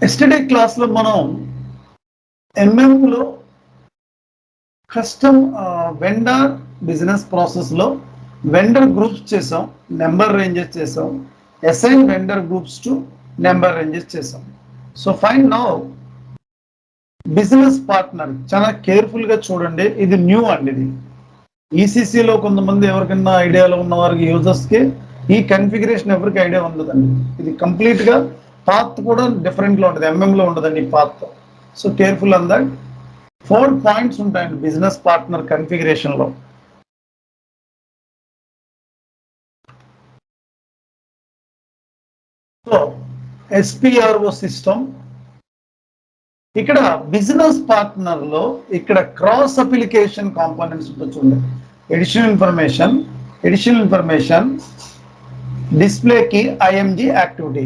Yesterday క్లాస్లో మనం ఎంఎంలో కస్టమ్ వెండర్ బిజినెస్ ప్రాసెస్లో వెండర్ గ్రూప్స్ చేసాం, నెంబర్ రేంజెస్ చేసాం, assign vendor groups to number ranges చేసాం. So fine now business partner చాలా కేర్ఫుల్గా చూడండి. ఇది న్యూ అండి. ఇది ఈసీసీలో కొంతమంది ఎవరికైనా ఐడియాలో ఉన్న వారికి యూజర్స్కి ఈ కన్ఫిగరేషన్ ఎవరికి ఐడియా ఉండదండి. ఇది కంప్లీట్గా పాత్ కూడా డిఫరెంట్లో ఉంటుంది, ఎంఎంలో ఉండదండి ఈ path. So careful on that. 4 points ఉంటాయండి బిజినెస్ పార్ట్నర్ కన్ఫిగరేషన్లో. సో ఎస్పిఆర్ఓ సిస్టమ్, ఇక్కడ బిజినెస్ పార్ట్నర్ లో ఇక్కడ క్రాస్ అప్లికేషన్ కాంపోనెంట్స్ ఉంటుంది. ఎడిషనల్ ఇన్ఫర్మేషన్ డిస్ప్లే కి ఐఎంజి యాక్టివిటీ.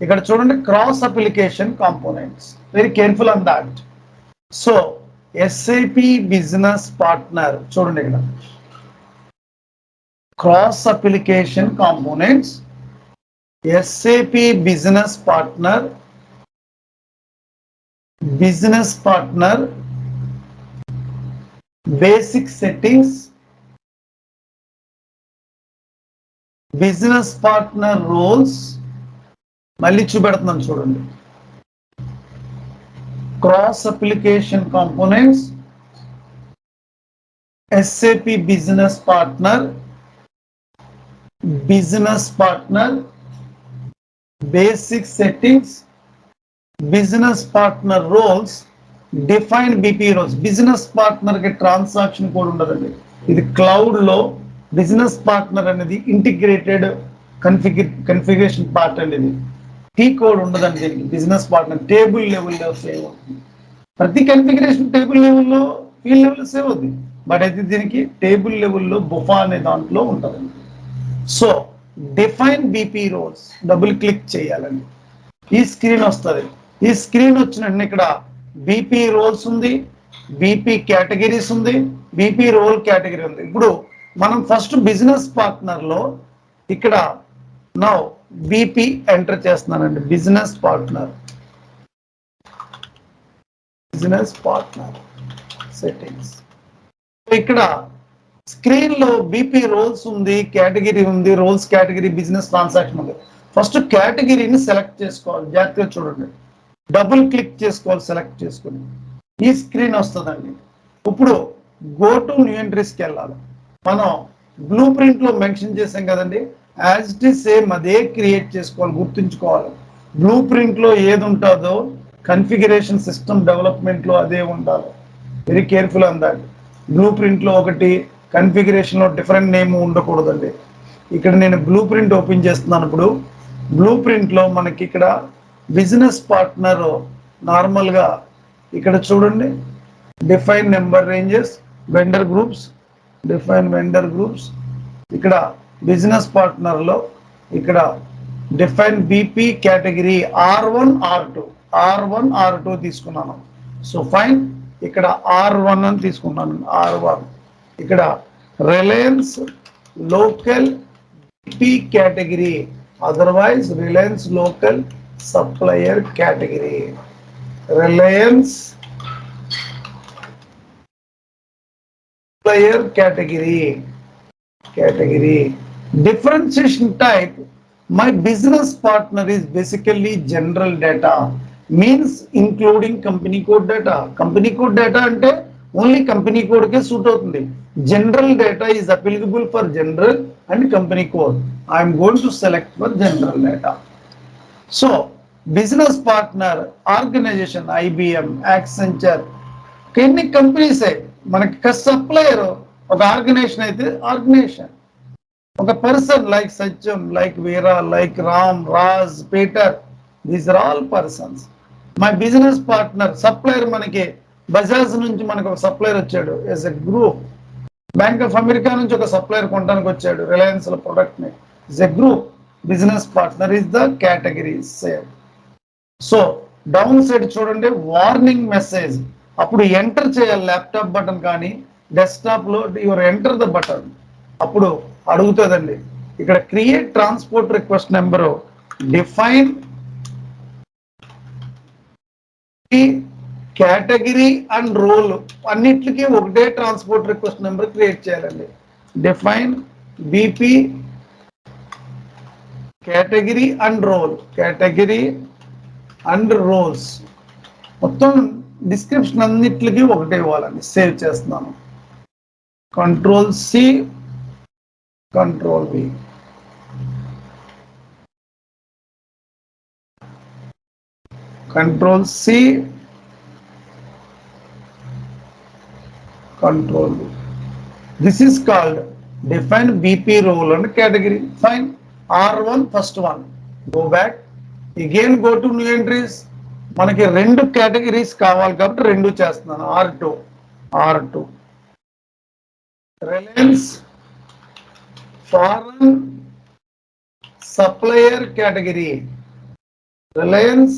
ఇక్కడ చూడండి cross application components, very careful on that. So SAP business partner చూడండి, ఇక్కడ cross application components, SAP business partner, business partner, basic settings, business partner roles, మళ్ళీ చూపెడుతున్నాను చూడండి. Cross application components, SAP business partner, basic settings, business partner roles, defined BP roles. Business partner కి transaction code ఉండదండి. ఇది cloud లో business partner అనేది integrated configuration part అండి. ఇది టీ కోడ్ ఉండదండి దీనికి. బిజినెస్ పార్ట్నర్ టేబుల్ లెవెల్లో సేవ్ అవుతుంది. ప్రతి కన్ఫిగరేషన్ టేబుల్ లెవెల్లో, ఫీల్డ్ లెవెల్లో సేవ్ అవుతుంది. బట్ అయితే దీనికి టేబుల్ లెవెల్లో బుఫా అనే దాంట్లో ఉంటుందండి. So define BP roles double click చేయాలండి. ఈ స్క్రీన్ వస్తుంది. ఈ స్క్రీన్ వచ్చిన ఇక్కడ బీపీ రోల్స్ ఉంది, బీపీ కేటగిరీస్ ఉంది, బీపీ రోల్ కేటగిరీ ఉంది. ఇప్పుడు మనం ఫస్ట్ బిజినెస్ పార్ట్నర్ లో ఇక్కడ నౌ బీపీ ఎంటర్ చేస్తున్నానండి. Business partner settings. ఇక్కడ స్క్రీన్ లో బీపీ రోల్స్ ఉంది, కేటగిరీ ఉంది, రోల్స్ కేటగిరీ, బిజినెస్ ట్రాన్సాక్షన్ ఉంది. ఫస్ట్ కేటగిరీని సెలెక్ట్ చేసుకోవాలి. జాగ్రత్తగా చూడండి, డబుల్ క్లిక్ చేసుకోవాలి. సెలెక్ట్ చేసుకుని ఈ స్క్రీన్ వస్తుందండి. ఇప్పుడు గో టు న్యూ ఎంట్రీస్కి వెళ్ళాలి. మనం బ్లూ ప్రింట్ లో మెన్షన్ చేసాం కదండి, యాజ్ ఇట్ ఈస్ సేమ్ అదే క్రియేట్ చేసుకోవాలి. గుర్తుంచుకోవాలి, బ్లూ ప్రింట్ లో ఏది ఉంటుందో కన్ఫిగరేషన్ సిస్టమ్ డెవలప్మెంట్ లో అదే ఉండాలి. Very careful on that. Blue print లో ఒకటి, కన్ఫిగరేషన్ లో డిఫరెంట్ నేమ్ ఉండకూడదండి. ఇక్కడ నేను బ్లూ ప్రింట్ ఓపెన్ చేస్తున్నాను. ఇప్పుడు బ్లూ ప్రింట్ లో మనకి ఇక్కడ బిజినెస్ పార్ట్నర్ నార్మల్గా ఇక్కడ చూడండి, define number ranges, vendor groups, define vendor groups. ఇక్కడ బిజినెస్ పార్ట్నర్ లో ఇక్కడ define BP category R1 R2 తీసుకున్నాను. సో ఫైన్, ఇక్కడ R1 అని తీసుకున్నాను. R1 ఇక్కడ Reliance local BP category, otherwise Reliance local supplier category, Reliance supplier category. Differentiation type, my business partner is basically general data, means including company code data. Company code data ante only company code ke suit avutundi. General data is applicable for general and company code. I am going to select for general data. So business partner organization IBM, Accenture, ఎన్ని companies మనకి supplier ఒక organization అయితే organization, ఒక person like Satyam, like Veera, like Ram, Raj, Peter, these are all persons. My business partner supplier, మనకి బజాజ్ నుంచి మనకు ఒక supplier వచ్చాడు as a group. Bank of America నుంచి ఒక సప్లయర్ కొనడానికి వచ్చాడు రిలయన్స్ లో ప్రొడక్ట్ ని, is a group. Business partner is the category same. So down side చూడండి, వార్నింగ్ మెసేజ్. అప్పుడు ఎంటర్ చేయాలి ల్యాప్టాప్ బటన్ కానీ డెస్క్టాప్ లో యువర్ ఎంటర్ ద బటన్. అప్పుడు అడుగుతుందండి ఇక్కడ create transport request number, define category and role అన్నిటికీ ఒకటే ట్రాన్స్పోర్ట్ రిక్వెస్ట్ నెంబర్ క్రియేట్ చేయాలండి. Define BP category and roles మొత్తం డిస్క్రిప్షన్ అన్నిటికీ ఒకటే ఇవ్వాలండి. సేవ్ చేస్తున్నాను. Control C, control V. Control C, control. This is called define BP role and category. Fine. R1 first one. Go back. Again go to new entries. మనకి రెండు categories కావాలి కాబట్టి రెండు చేస్తున్నాను. R2 Reliance foreign supplier category. Reliance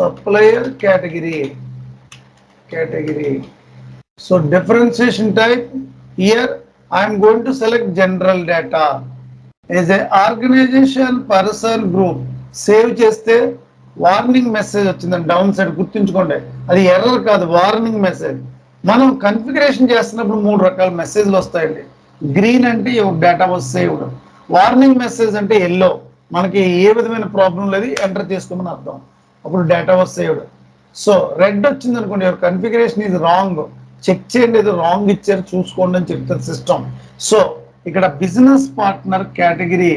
supplier category. So differentiation type, here I am going to select general data as a organization, person, group. Save చేస్తే warning message వచ్చిందండి. Down side గుర్తుంచుకోండి, అది ఎర్రర్ కాదు, warning message. మనం configuration చేస్తున్నప్పుడు 3 రకాల మెసేజ్లు వస్తాయండి. గ్రీన్ అంటే your data was saved, warning message అంటే ఎల్లో, మనకి ఏ విధమైన ప్రాబ్లం లేదు, ఎంటర్ చేసుకోమని అర్థం, అప్పుడు data was saved. So red వచ్చింది అనుకోండి, your configuration is wrong, check చేయండి, ఏదో రాంగ్ ఇచ్చారు చూసుకోండి అని చెప్తుంది సిస్టమ్. సో ఇక్కడ బిజినెస్ పార్ట్నర్ కేటగిరీ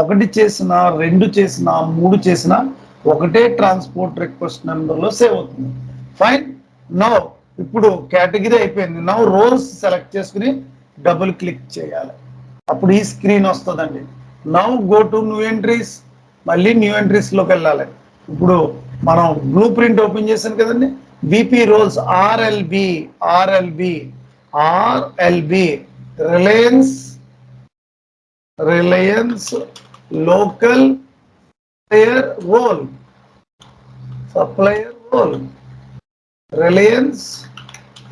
1 చేసినా 2 చేసినా 3 చేసినా ఒకటే ట్రాన్స్పోర్ట్ రిక్వెస్ట్ నెంబర్లో సేవ్ అవుతుంది. ఫైన్. నౌ ఇప్పుడు కేటగిరీ అయిపోయింది. నౌ రోల్స్ సెలెక్ట్ చేసుకుని డబుల్ క్లిక్ చేయాలి, అప్పుడు ఈ స్క్రీన్ వస్తుందండి. Now go to new entries, మళ్ళీ న్యూ ఎంట్రీస్లోకి వెళ్ళాలి. ఇప్పుడు మనం బ్లూ ప్రింట్ ఓపెన్ చేశాను కదండి. BP roles RLB Reliance local supplier role. Reliance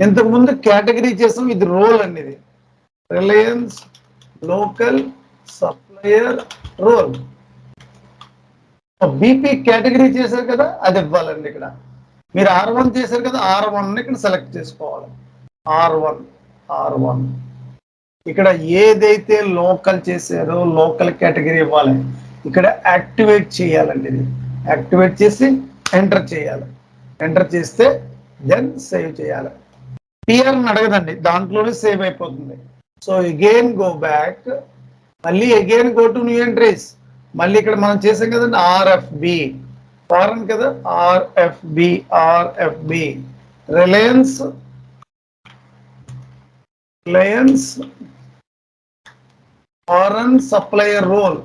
ఇంతకు ముందు కేటగిరీ చేసాం, ఇది రోల్ అండి. ఇది Reliance local supplier role. BP category చేశారు కదా, అది ఇవ్వాలండి. ఇక్కడ మీరు R1 చేశారు కదా, R1 ఇక్కడ సెలెక్ట్ చేసుకోవాలి. R1 ఇక్కడ ఏదైతే లోకల్ చేశారో లోకల్ కేటగిరీ ఇవ్వాలి. ఇక్కడ యాక్టివేట్ చేయాలండి. ఇది యాక్టివేట్ చేసి ఎంటర్ చేయాలి. ఎంటర్ చేస్తే దెన్ సేవ్ చేయాలి. టిఆర్ అడగదండి, దాంట్లోనే సేవ్ అయిపోతుంది. సో అగైన్ గో బ్యాక్, మళ్ళీ again go to new entries. మళ్ళీ ఇక్కడ మనం చేసాం కదండి ఆర్ఎఫ్బి, ఫారెన్ కదా, RFB Reliance foreign supplier role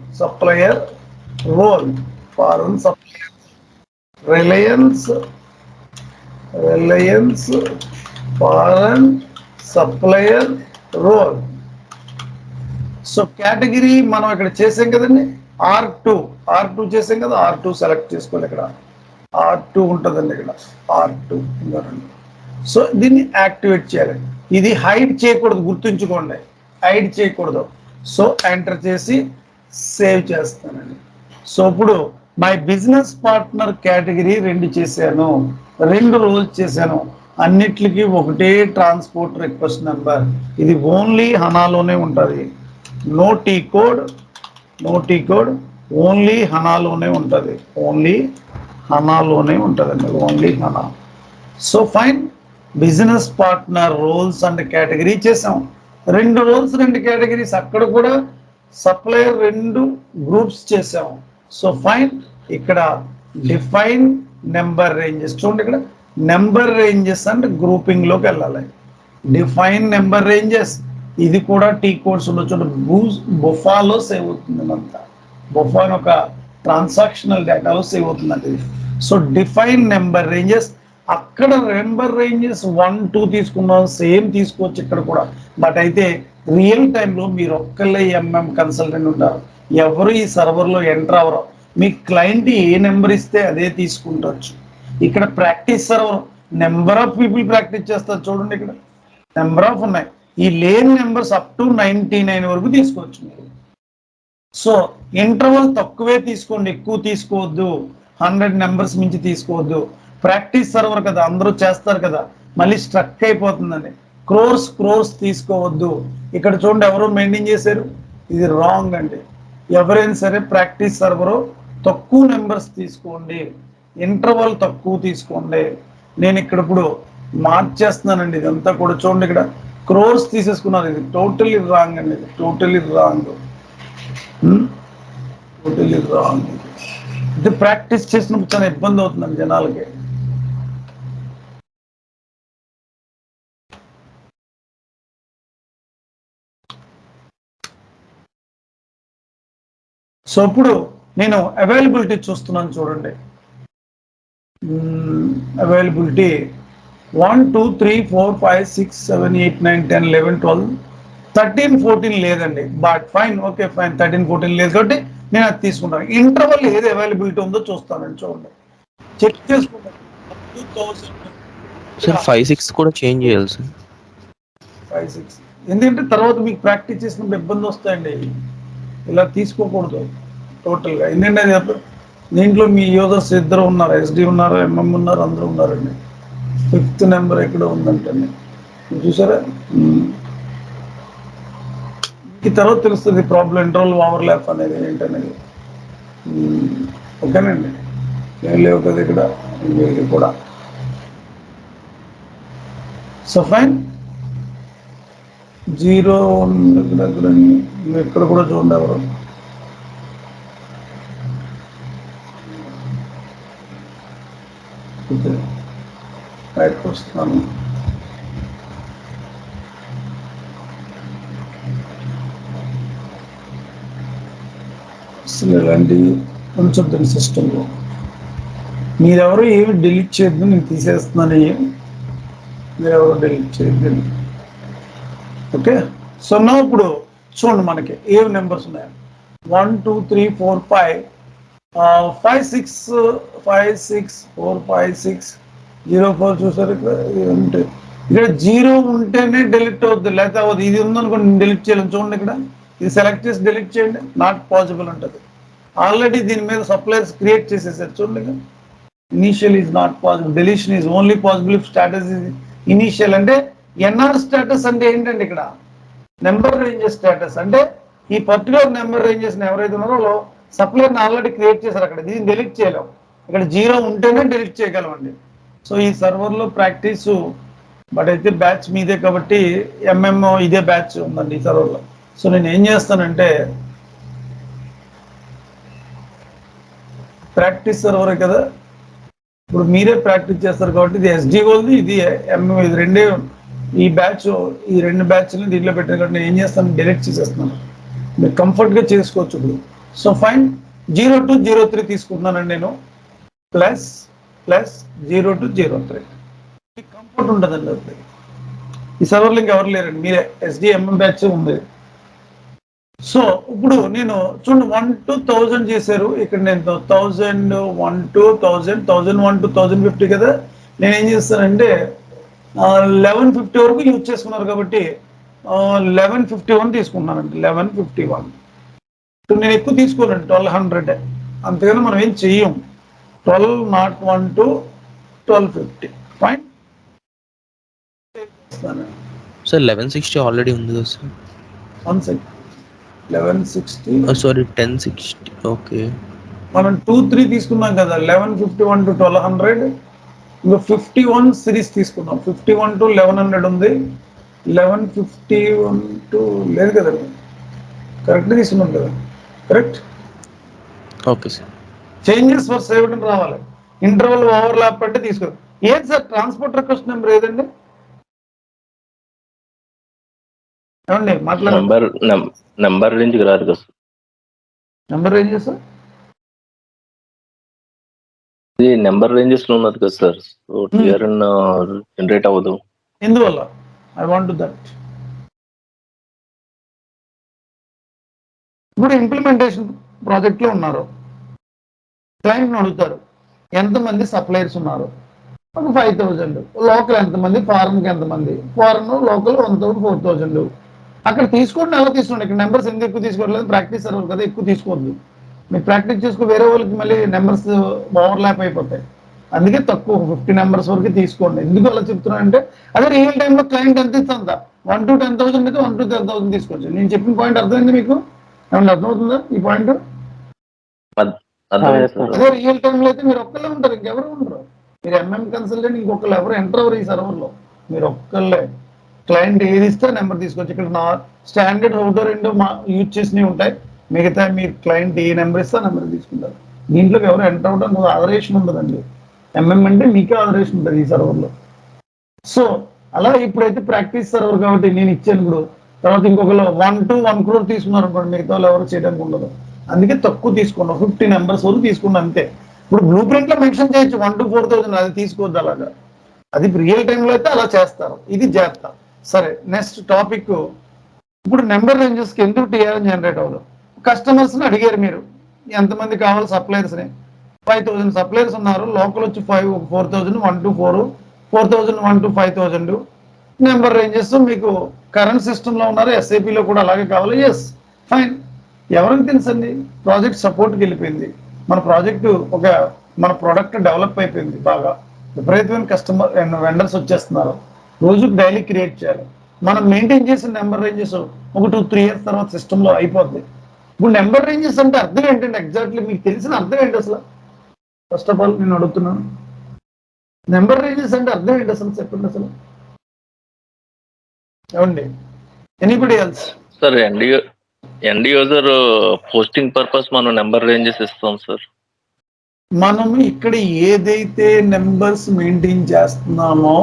foreign supplier Reliance foreign supplier role. So category మనం ఇక్కడ చేసాం కదండి, R2 చేసాం కదా, R2 సెలెక్ట్ చేసుకోవాలి. ఇక్కడ R2 ఉంటుందండి, ఇక్కడ R2. సో దీన్ని యాక్టివేట్ చేయాలి. ఇది హైడ్ చేయకూడదు, గుర్తుంచుకోండి, హైడ్ చేయకూడదు. సో ఎంటర్ చేసి సేవ్ చేస్తానండి. సో ఇప్పుడు మై బిజినెస్ పార్ట్నర్ కేటగిరీ 2 చేశాను, 2 రోల్స్ చేశాను, అన్నిటికీ ఒకటే ట్రాన్స్పోర్ట్ రిక్వెస్ట్ నెంబర్. ఇది ఓన్లీ హనాలోనే ఉంటుంది. నో టీ కోడ్, ఓన్లీ హనాలోనే ఉంటుంది. Only HANA. So fine. Business partner roles and category చేసాం. 2 రోల్స్ 2 కేటగిరీస్, అక్కడ కూడా సప్లయర్ 2 గ్రూప్స్ చేసాం. So fine. ఇక్కడ డిఫైన్ నెంబర్ రేంజెస్, చూడండి ఇక్కడ నెంబర్ రేంజెస్ అండ్ గ్రూపింగ్ లోకి వెళ్ళాలి. డిఫైన్ నెంబర్ రేంజెస్, ఇది కూడా టీ కోడ్స్ ఉండొచ్చు. బొఫాలో సేవ్ అవుతుంది, అంతా బొఫా అని ఒక ట్రాన్సాక్షనల్ డేటాలో సేవ్ అవుతుందండి. సో డిఫైన్ నెంబర్ రేంజెస్, అక్కడ నెంబర్ రేంజెస్ 1, 2 తీసుకున్నాం, సేమ్ తీసుకోవచ్చు ఇక్కడ కూడా. బట్ అయితే రియల్ టైంలో మీరు ఒక్కళ్ళే కన్సల్టెంట్ ఉంటారు, ఎవరు ఈ సర్వర్లో ఎంటర్ అవ్వరు. మీ క్లయింట్ ఏ నెంబర్ ఇస్తే అదే తీసుకుంటచ్చు. ఇక్కడ practice server number of people practice చేస్తారు, చూడండి ఇక్కడ నెంబర్ ఆఫ్ ఉన్నాయి. ఈ లేని నెంబర్స్ అప్ టు 99 వరకు తీసుకోవచ్చు మీరు. సో ఇంటర్వల్ తక్కువే తీసుకోండి, ఎక్కువ తీసుకోవద్దు. 100 నెంబర్స్ మించి తీసుకోవద్దు. ప్రాక్టీస్ సర్వర్ కదా, అందరూ చేస్తారు కదా, మళ్ళీ స్ట్రక్ అయిపోతుందండి. క్రోర్స్ తీసుకోవద్దు. ఇక్కడ చూడండి ఎవరో మెయింటైన్ చేశారు, ఇది రాంగ్ అండి. ఎవరైనా సరే ప్రాక్టీస్ సర్వరు తక్కువ నెంబర్స్ తీసుకోండి, ఇంటర్వల్ తక్కువ తీసుకోండి. నేను ఇక్కడ ఇప్పుడు మార్చేస్తున్నానండి ఇదంతా కూడా. చూడండి ఇక్కడ క్రోర్స్ తీసేసుకున్నారు, ఇది టోటలీ రాంగ్ అండి, ఇది టోటలీ రాంగ్. Totally wrong. ఇది ప్రాక్టీస్ చేసినప్పుడు చాలా ఇబ్బంది అవుతుందండి జనాలకి. సో ఇప్పుడు నేను అవైలబిలిటీ చూస్తున్నాను చూడండి. అవైలబిలిటీ 1 2 3 4 5 6 7 8 9 10 11 12 13 14 లేదండి. బట్ ఫైన్, ఓకే ఫైన్, 13 14 లేదు కాబట్టి నేను అది తీసుకుంటాను. ఇంటర్వల్ ఏది అవైలబిలిటీ ఉందో చూస్తానండి చూడండి, చెక్ చేసుకుంటాను. 5 6 కూడా చేంజ్ చేయాలి సార్. 5 6 ఎందుకంటే తర్వాత మీకు ప్రాక్టీస్ చేసినప్పుడు ఇబ్బంది వస్తాయండి, ఇలా తీసుకోకూడదు టోటల్గా. ఎందుకంటే అది దీంట్లో మీ యూజర్స్ ఇద్దరు ఉన్నారు, ఎస్డి ఉన్నారు, ఎంఎం ఉన్నారు, అందరూ ఉన్నారండి. 5th నెంబర్ ఎక్కడ ఉందంటే చూసారా, ఈ తర్వాత తెలుస్తుంది ప్రాబ్లం ఇంటర్వల్ ఓవర్లాప్ అనేది ఏంటనేది. ఓకేనండి, ఏం లేవు కదా ఇక్కడ ఇది కూడా. సో ఫైన్, 0 దగ్గర ఇక్కడ కూడా చూడండి ఎవరు. బయటకు వస్తున్నాను. అసలు ఇలాంటి ఉంచొద్దండి సిస్టంలో. మీరెవరు ఏమి డిలీట్ చేయొద్దు, నేను తీసేస్తున్నాను. మీరెవరు డిలీట్ చేయొద్దు. ఓకే, సో నా ఇప్పుడు చూడండి మనకి ఏ నెంబర్స్ ఉన్నాయి. 1 2 3 4 5 5 6 5 6 4 5 6 0 4 చూసారు ఇక్కడ ఉంటే, ఇక్కడ 0 ఉంటేనే డిలీట్ అవుద్ది, లేకపోతే అవ్వదు. ఇది ఉందనుకోండి నేను డిలీట్ చేయాలని చూడండి, ఇక్కడ ఇది సెలెక్ట్ చేసి డిలీట్ చేయండి, నాట్ పాసిబుల్ ఉంటుంది. ఆల్రెడీ దీని మీద సప్లైర్స్ క్రియేట్ చేసేసారు చూడండి. Initial is not possible, deletion is only possible if status is initial. అంటే ఎన్ఆర్ స్టేటస్ అంటే ఏంటండి, ఇక్కడ నెంబర్ రేంజెస్ స్టేటస్ అంటే ఈ పర్టికులర్ నెంబర్ రేంజెస్ ఎవరైతే ఉన్నారో సప్లైర్ ఆల్రెడీ క్రియేట్ చేశారు అక్కడ, దీన్ని డిలీట్ చేయలేం. ఇక్కడ 0 ఉంటేనే డిలీట్ చేయగలం అండి. సో ఈ సర్వర్లో ప్రాక్టీస్, బట్ అయితే బ్యాచ్ మీదే కాబట్టి ఎంఎం ఇదే బ్యాచ్ ఉందండి ఈ సర్వర్లో. సో నేను ఏం చేస్తానంటే, ప్రాక్టీస్ సర్వరే కదా, ఇప్పుడు మీరే ప్రాక్టీస్ చేస్తారు కాబట్టి ఇది ఎస్డి గోల్ది, ఇది ఎంఎం, ఇది రెండే ఈ బ్యాచ్, ఈ 2 బ్యాచ్ని దీంట్లో పెట్టాను కాబట్టి నేను ఏం చేస్తాను, డిలీట్ చేసేస్తున్నాను. మీరు కంఫర్ట్గా చేసుకోవచ్చు ఇప్పుడు. సో ఫైన్, 0 to 03 తీసుకుంటున్నానండి నేను, ప్లస్ 0 to 03 కంఫర్ట్ ఉంటుందండి. అప్పుడు ఈ సర్వర్లో ఇంకెవరు లేరండి, మీరే ఎస్డిఎంఎం బ్యాచ్ ఉంది. సో ఇప్పుడు నేను చూడండి 1 to 1000 చేశారు ఇక్కడ, నేను 1000 1 to 1000 1001 to 1050 కదా. నేను ఏం చేస్తానంటే 1150 వరకు యూజ్ చేసుకున్నారు కాబట్టి 1151 తీసుకున్నానండి. 1151 నేను ఎక్కువ తీసుకోనండి, 1200 అంతేగాని మనం ఏం చెయ్యం. 1201 to 1250 ఫైన్. సార్ 1160 ఆల్రెడీ ఉంది కదా సార్. 1 second, 1160 sorry 1060. ఓకే, మనం 2 3 తీసుకున్నాం కదా, 1151 to 1200. ఇంకా 51 సిరీస్ తీసుకున్నాం, 51 to 1100 ఉంది. 1151 to లేదు కదండి, కరెక్ట్ తీసుకున్నాం కదా, correct. Okay sir, changes for saved అని రావాలి. ఇంటర్వల్ ఓవర్లాప్ అంటే తీసుకో. ఏది సార్ ట్రాన్స్పోర్ట్ రిక్వెస్ట్ నెంబర్ ఏదండి, ఏమండి మాట్లాడండి. నెంబర్ రేంజ్ రాదు కదా సార్. నెంబర్ రేంజెస్ ఇది నెంబర్ రేంజెస్ లో ఉన్నది కదా సార్. సో టిఆర్ఎన్ జనరేట్ అవ్వదు. ఎందువల్ల? I want that. ఇప్పుడు ఇంప్లిమెంటేషన్ ప్రాజెక్ట్ లో ఉన్నారు, క్లయింట్ అడుగుతారు ఎంతమంది సప్లైర్స్ ఉన్నారు, ఒక 5000. లోకల్ ఎంతమంది, ఫారెన్కి ఎంతమంది, ఫారెన్ లోకల్ 1000 4000. అక్కడ తీసుకోండి, అలా తీసుకోండి. ఇక్కడ నెంబర్స్ ఎందుకు ఎక్కువ తీసుకోవట్లేదు, ప్రాక్టీస్ సర్వర్ కదా, ఎక్కువ తీసుకోవద్దు. మీరు ప్రాక్టీస్ చేసుకో, వేరే వాళ్ళకి మళ్ళీ నెంబర్స్ ఓవర్లాప్ అయిపోతాయి. అందుకే తక్కువ 50 నెంబర్స్ వరకు తీసుకోండి. ఎందుకు అలా చెప్తున్నానంటే అదే రియల్ టైంలో క్లయింట్ ఎంత ఇస్తుందా 1 to 10,000 అయితే 1 to 10,000 తీసుకోవచ్చు. నేను చెప్పిన పాయింట్ అర్థమైంది మీకు? ఏమన్నా అర్థమవుతుందా ఈ పాయింట్? అర్థమైంది సార్. అదే రియల్ టైంలో అయితే మీరు ఒక్కళ్ళే ఉంటారు, ఇంకెవరు ఉండరు. మీరు కన్సల్టెంట్ ఇంకొకళ్ళు ఎవరు ఎంటర్ అవ్వరు ఈ సర్వర్లో. మీరు ఒక్కళ్ళే క్లయింట్ ఏది ఇస్తే నెంబర్ తీసుకోవచ్చు. ఇక్కడ నా స్టాండర్డ్ ఒకటో రెండో యూజ్ చేసినవి ఉంటాయి, మిగతా మీరు క్లయింట్ ఏ నెంబర్ ఇస్తే నెంబర్ తీసుకుంటారు. దీంట్లోకి ఎవరు ఎంటర్ అవ్వడం ఆదరేషన్ ఉండదండి. అంటే మీకే ఆదరేషన్ ఉంటుంది ఈ సర్వర్లో. సో అలా ఇప్పుడైతే ప్రాక్టీస్ సర్వర్ కాబట్టి నేను ఇచ్చాను ఇప్పుడు, తర్వాత ఇంకొకరు 1 to 1 crore తీసుకున్నారు అనుకోండి, మిగతా వాళ్ళు ఎవరు చేయడానికి ఉండదు. అందుకే తక్కువ తీసుకున్నాం, 50 నెంబర్స్ వరకు తీసుకున్నాం అంతే. ఇప్పుడు బ్లూ ప్రింట్ లో మెన్షన్ చేయొచ్చు 1 to 4,000, అది తీసుకోవద్దు అలాగా. అది రియల్ టైంలో అయితే అలా చేస్తారు, ఇది జాగ్రత్త. సరే, నెక్స్ట్ టాపిక్. ఇప్పుడు నెంబర్ రేంజెస్కి ఎందుకు టీఆర్ఎన్ జనరేట్ అవ్వదు? కస్టమర్స్ని అడిగారు మీరు, ఎంతమంది కావాలి సప్లయర్స్ని. 5,000 సప్లయర్స్ ఉన్నారు, లోకల్ వచ్చి 4,000, 1 to 4, 4,000, 1 to 5,000. నెంబర్ రేంజెస్ మీకు కరెంట్ సిస్టంలో ఉన్నారు, ఎస్ఐపిలో కూడా అలాగే కావాలి. Yes, fine. ఎవరికి తెలుసండి? ప్రాజెక్ట్ సపోర్ట్కి వెళ్ళిపోయింది, మన ప్రాజెక్టు మన ప్రోడక్ట్ డెవలప్ అయిపోయింది బాగా, విపరీతమైన కస్టమర్ వెండర్స్ వచ్చేస్తున్నారు, రోజుకి డైలీ క్రియేట్ చేయాలి. మనం మెయింటైన్ చేసిన నెంబర్ రేంజెస్ ఒక 2-3 years తర్వాత సిస్టంలో అయిపోద్ది. ఇప్పుడు నెంబర్ రేంజెస్ అంటే అర్థం ఏంటంటే ఎగ్జాక్ట్లీ మీకు తెలిసిన అర్థం ఏంటి అసలు? ఫస్ట్ ఆఫ్ ఆల్ నేను అడుగుతున్నాను, నెంబర్ రేంజెస్ అంటే అర్థం ఏంటి అసలు చెప్పండి అసలు. ఏమండి, anybody else? Sir end user posting purpose మనం నెంబర్ రేంజెస్ ఇస్తాం సార్. మనం ఇక్కడ ఏదైతే నెంబర్స్ మెయింటైన్ చేస్తున్నామో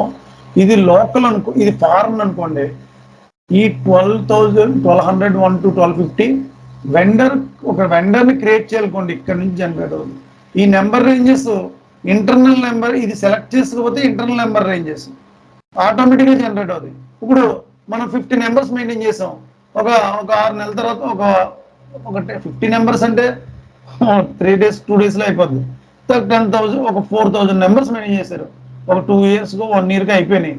ఇది లోకల్ అనుకో, ఇది ఫారెన్ అనుకోండి, ఈ 1200, 1 to 1250 ఒక వెండర్ని క్రియేట్ చేయాలనుకోండి, ఇక్కడ నుంచి జనరేట్ అవుతుంది. ఈ నెంబర్ రేంజెస్ ఇంటర్నల్ నెంబర్, ఇది సెలెక్ట్ చేసుకోకపోతే ఇంటర్నల్ నెంబర్ రేంజెస్ ఆటోమేటిక్గా జనరేట్ అవుతుంది. ఇప్పుడు మనం 50 నెంబర్స్ మెయింటైన్ చేసాం, ఒక 6 నెలల తర్వాత ఒక 50 నెంబర్స్ అంటే 3 days 2 daysలో అయిపోద్ది. 10,000, ఒక 4,000 నెంబర్స్ మెయింటైన్ చేశారు, ఒక 2 yearsకో 1 yearకి అయిపోయినాయి.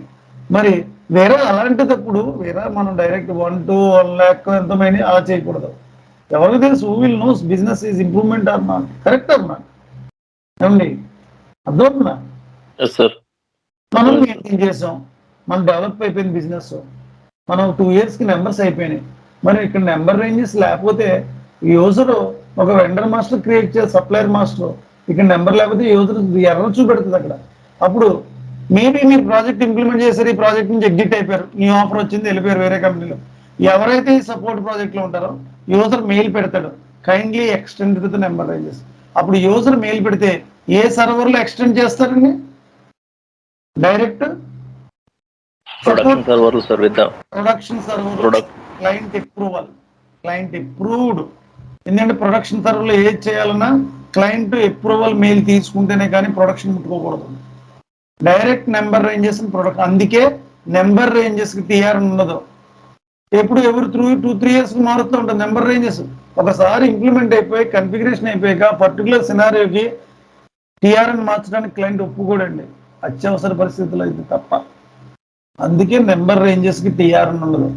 మరి వేరే అలాంటిదప్పుడు మనం డైరెక్ట్ 1 to 1 lakh ఎంత మెయింటైన్ అలా చేయకూడదు. ఎవరికి తెలుసు? Who will knows business is improvement or not, correct or not? ఏమండి, అర్థమవుతుందా? మనం మెయింటైన్ చేసాం, మనం డెవలప్ అయిపోయింది బిజినెస్, మనం 2 yearsకి నెంబర్స్ అయిపోయినాయి. మరి ఇక్కడ నెంబర్ రేంజెస్ లేకపోతే యూజర్ ఒక వెండర్ మాస్టర్ క్రియేట్ చేయాలి, సప్లయర్ మాస్టర్, ఇక్కడ నెంబర్ లేకపోతే యూజర్ ఎర్రర్ చూపెడుతుంది అక్కడ. అప్పుడు మేబీ మీరు ప్రాజెక్ట్ ఇంప్లిమెంట్ చేశారు, ఈ ప్రాజెక్ట్ నుంచి ఎగ్జిట్ అయిపోయారు, న్యూ ఆఫర్ వచ్చింది, వెళ్ళిపోయారు వేరే కంపెనీలో. ఎవరైతే ఈ సపోర్ట్ ప్రాజెక్ట్లో ఉంటారో యూజర్ మెయిల్ పెడతాడు, kindly extend with number ranges. అప్పుడు యూజర్ మెయిల్ పెడితే ఏ సర్వర్లో ఎక్స్టెండ్ చేస్తారండి? Direct production server, client approved. ఎందుకంటే ప్రొడక్షన్ సర్వర్లో ఏది చేయాలన్నా క్లయింట్ అప్రూవల్ మెయిల్ తీసుకుంటేనే కానీ ప్రొడక్షన్ ముట్టుకోకూడదు. డైరెక్ట్ నెంబర్ రేంజెస్ ప్రొడక్ట్, అందుకే నెంబర్ రేంజెస్కి టీఆర్ ఉండదు. ఎప్పుడు ఎవరు 2-3 years మారుతూ ఉంటుంది నెంబర్ రేంజెస్. ఒకసారి ఇంప్లిమెంట్ అయిపోయి కన్ఫిగరేషన్ అయిపోయాక పర్టికులర్ సినారియోకి టీఆర్ఎన్ మార్చడానికి క్లయింట్ ఒప్పుకోడండి, అత్యవసర పరిస్థితులు అయితే తప్ప. అందుకే నెంబర్ రేంజెస్కి టీఆర్ఎన్ ఉండదు.